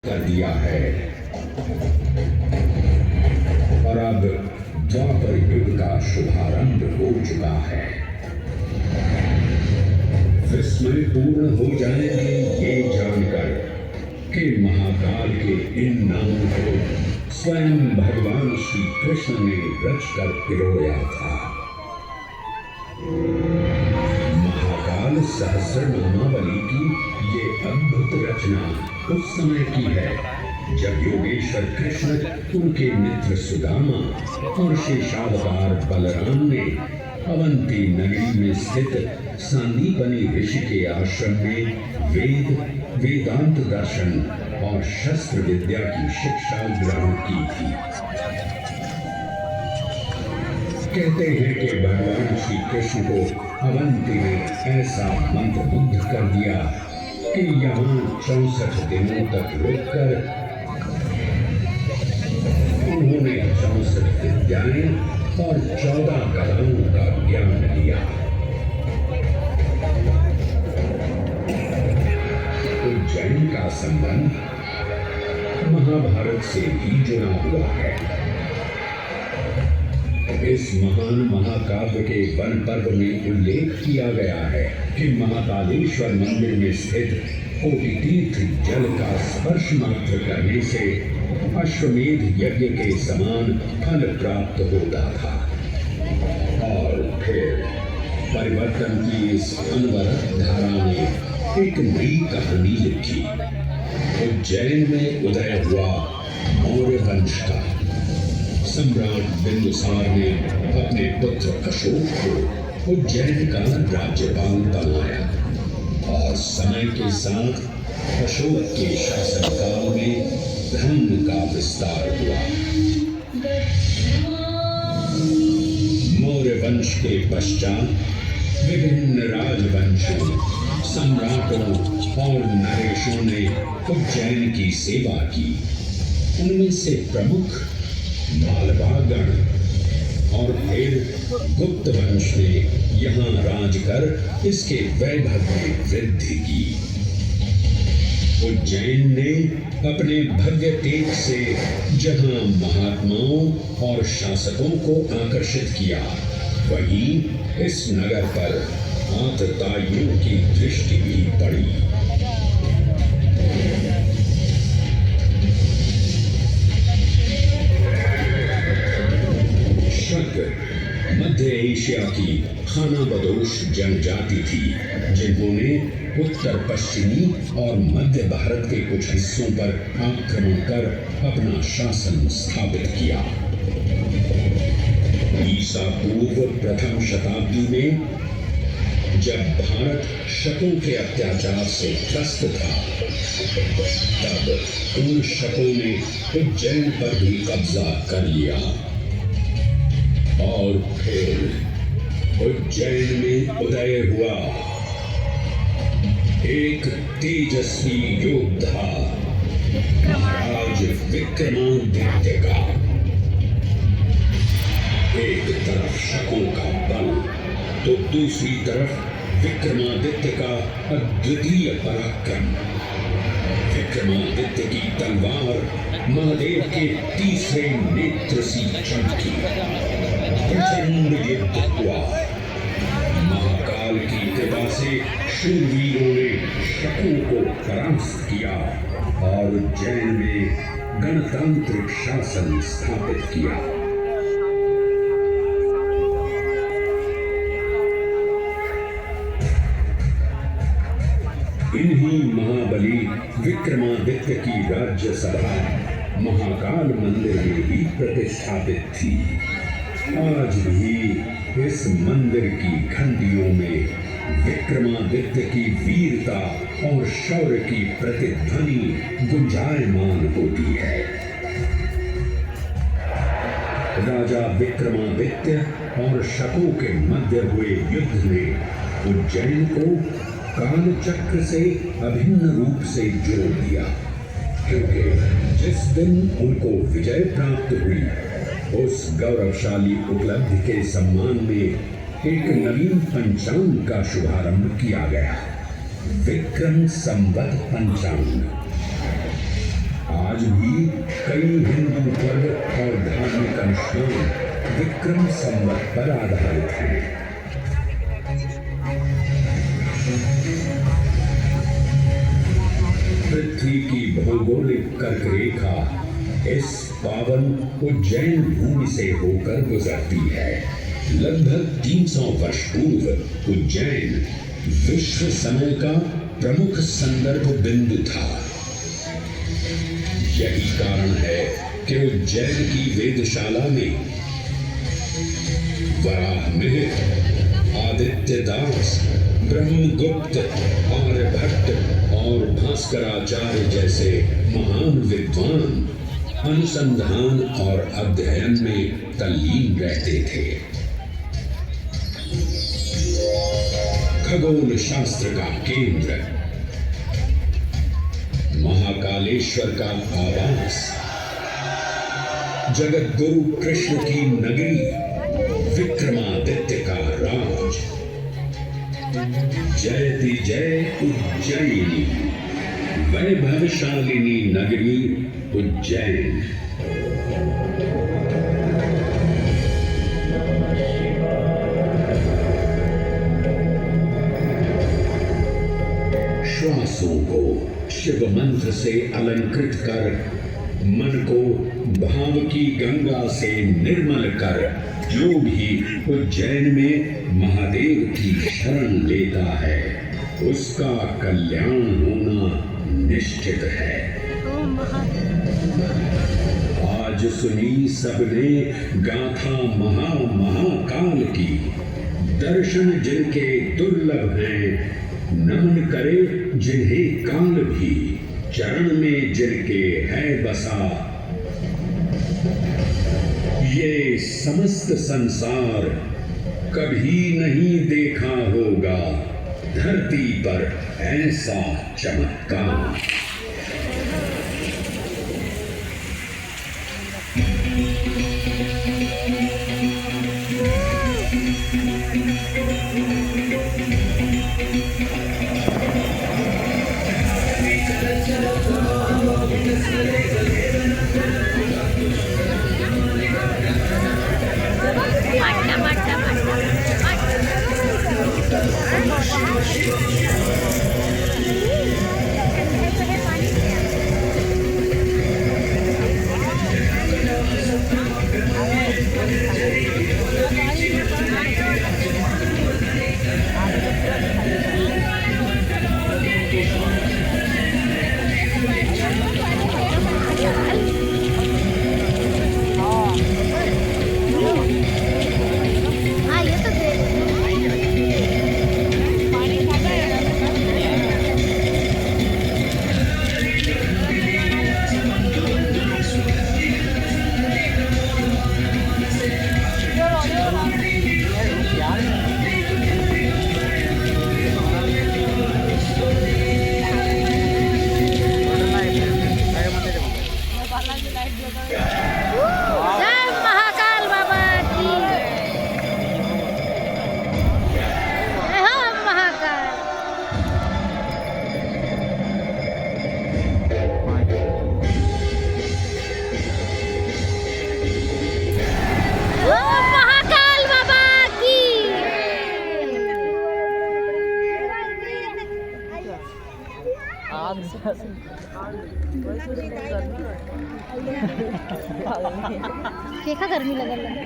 कर दिया है और अब द्वापर युग का शुभारंभ हो चुका है। विस्मय पूर्ण हो जाएंगे ये जानकर कि महाकाल के इन नामों को स्वयं भगवान श्री कृष्ण ने रचकर पिरोया था। महाकाल सहस्रनामावली की ये अद्भुत रचना उस समय की है जब योगेश्वर कृष्ण, उनके मित्र सुदामा और शेषावतार बलराम ने अवंती नगरी में स्थित सांदीपनी ऋषि के आश्रम में वेदांत दर्शन और शस्त्र विद्या की शिक्षा ग्रहण की थी। कहते हैं कि भगवान श्री कृष्ण को अवंती ने ऐसा मंत्रमुग्ध कर दिया कि यहाँ 64 दिनों तक रुककर उन्होंने 64 विद्याएं और 14 कलाओं का ज्ञान लिया। उज्जैन का संबंध महाभारत से भी जुड़ा हुआ है। इस महान महाकाव्य के वन पर्व में उल्लेख किया गया है कि महाकालेश्वर मंदिर में स्थित कोटि तीर्थ जल का स्पर्श मात्र करने से अश्वमेध यज्ञ के समान फल प्राप्त होता था। और फिर परिवर्तन की इस अनवरत धारा ने एक नई कहानी लिखी। उज्जैन में उदय हुआ मौर्य वंश का सम्राट बिंदुसार ने अपने पुत्र अशोक को उज्जैन का राज्यपाल बनाया और समय के साथ अशोक के शासनकाल में धर्म का विस्तार हुआ। मौर्य वंश के पश्चात विभिन्न राजवंशों, सम्राटों और नरेशों ने उज्जैन की सेवा की। उनमें से प्रमुख मालवागण और फिर गुप्त वंश ने यहाँ राज कर इसके वैभव में वृद्धि की। उज्जैन ने अपने भव्य टेक से जहाँ महात्माओं और शासकों को आकर्षित किया, वहीं इस नगर पर आतताइयों की दृष्टि भी पड़ी। मध्य एशिया की खानाबदोश जनजाति थी जिन्होंने उत्तर पश्चिमी और मध्य भारत के कुछ हिस्सों पर आक्रमण कर अपना शासन स्थापित किया। ईसा पूर्व प्रथम शताब्दी में जब भारत शकों के अत्याचार से त्रस्त था, तब उन शकों ने उज्जैन पर भी कब्जा कर लिया और फिर उज्जैन में उदय हुआ एक तेजस्वी योद्धा महाराज विक्रमादित्य का। एक तरफ शकों का बल तो दूसरी तरफ विक्रमादित्य का अद्वितीय पराक्रम। विक्रमादित्य की तलवार महादेव के तीसरे नेत्र सी चमकी। प्रचंड युद्ध हुआ। महाकाल की कृपा से शूरवीरों ने शकों को परास्त किया और उज्जैन में गणतांत्रिक शासन स्थापित किया। इन्हीं महाबली विक्रमादित्य की राज्य सभा महाकाल मंदिर में ही प्रतिष्ठापित थी। आज भी इस मंदिर की घंटियों में विक्रमादित्य की वीरता और शौर्य की प्रतिध्वनि गुंजायमान होती है। राजा विक्रमादित्य और शकों के मध्य हुए युद्ध ने उज्जैन को काल चक्र से अभिन्न रूप से जोड़ दिया, क्योंकि जिस दिन उनको विजय प्राप्त हुई, उस गौरवशाली उपलब्धि के सम्मान में एक नवीन पंचांग का शुभारंभ किया गया, विक्रम संवत पंचांग। आज भी कई हिंदू पर्व और धार्मिक अनुष्ठान विक्रम संवत पर आधारित हैं। पृथ्वी की भौगोलिक कर्क रेखा इस पावन उज्जैन भूमि से होकर गुजरती है। लगभग 300 वर्ष पूर्व उज्जैन विश्व समय का प्रमुख संदर्भ बिंदु था। यही कारण है कि उज्जैन की वेदशाला में वराहमिहिर, आदित्यदास, ब्रह्मगुप्त, आर्यभट्ट और भास्कराचार्य जैसे महान विद्वान अनुसंधान और अध्ययन में तल्लीन रहते थे। खगोल शास्त्र का केंद्र, महाकालेश्वर का आवास, जगत गुरु कृष्ण की नगरी, विक्रमादित्य का राज। जयति जय उज्जैनी, वैभवशालिनी नगरी उज्जैन। श्वासों को शिव मंत्र से अलंकृत कर, मन को भाव की गंगा से निर्मल कर, जो भी उज्जैन में महादेव की शरण लेता है उसका कल्याण होना निश्चित है। आज सुनी सबने गाथा महाकाल की, दर्शन जिनके दुर्लभ हैं, नमन करे जिन्हें काल भी, चरण में जिनके है बसा। ये समस्त संसार कभी नहीं देखा होगा धरती पर ऐसा चमत्कार। देखा गर्मी लगल है।